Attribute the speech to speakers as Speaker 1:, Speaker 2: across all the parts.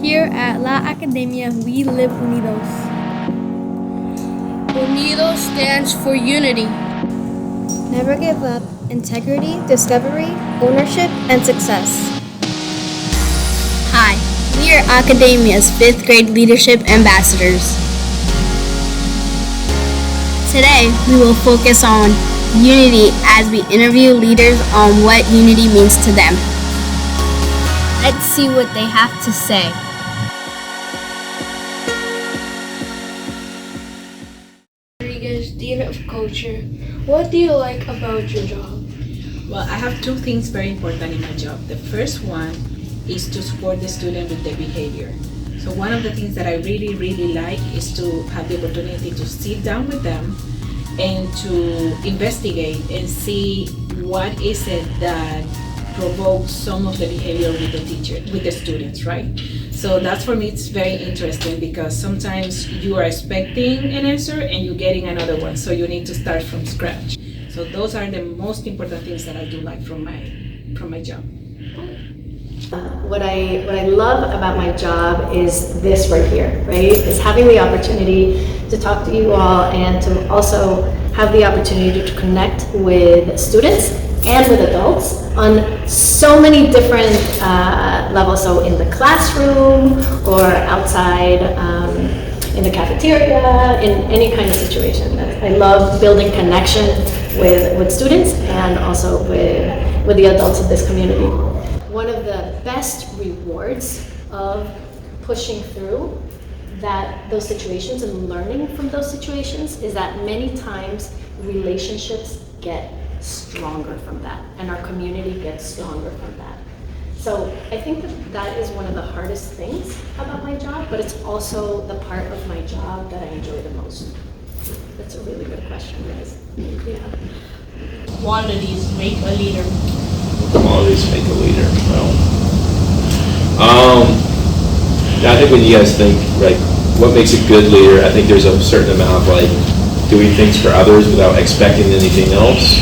Speaker 1: Here at La Academia, we live UNIDOS.
Speaker 2: UNIDOS stands for unity.
Speaker 3: Never give up, integrity, discovery, ownership, and success.
Speaker 2: Hi, we are Academia's 5th grade leadership ambassadors. Today, we will focus on unity as we interview leaders on what unity means to them. Let's see what they have to say.
Speaker 1: Rodriguez, Dean of Culture. What do you like about your job?
Speaker 4: Well, I have two things very important in my job. The first one is to support the student with their behavior. So one of the things that I really like is to have the opportunity to sit down with them and to investigate and see what is it that provokes some of the behavior with the teacher, with the students, right? So that's, for me, it's very interesting because sometimes you are expecting an answer and you're getting another one, so you need to start from scratch. So those are the most important things that I do like from my job.
Speaker 5: What I love about my job is this right here, right? Is having the opportunity to talk to you all and to also have the opportunity to connect with students and with adults on so many different levels. So in the classroom or outside in the cafeteria, in any kind of situation. I love building connection with students and also with the adults of this community. One of the best rewards of pushing through those situations and learning from those situations is that many times relationships get stronger from that and our community gets stronger from that. So I think that is one of the hardest things about my job, but it's also the part of my job that I enjoy the most. That's a really good question, guys. Yeah.
Speaker 2: Qualities make a leader.
Speaker 6: Qualities make a leader. I think when you guys think, like, what makes a good leader, I think there's a certain amount of, like, doing things for others without expecting anything else.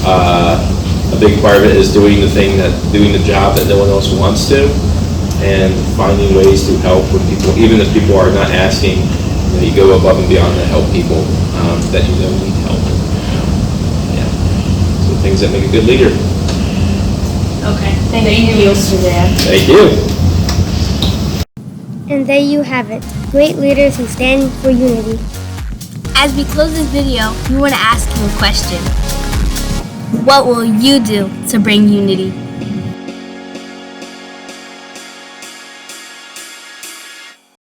Speaker 6: A big part of it is doing the job that no one else wants to, and finding ways to help when people, even if people are not asking, you go above and beyond to help people that you know need help. Yeah. So things that make a good leader.
Speaker 2: Okay, thank you, Suzanne.
Speaker 6: Thank you.
Speaker 3: And there you have it. Great leaders who stand for unity.
Speaker 2: As we close this video, we want to ask you a question. What will you do to bring unity?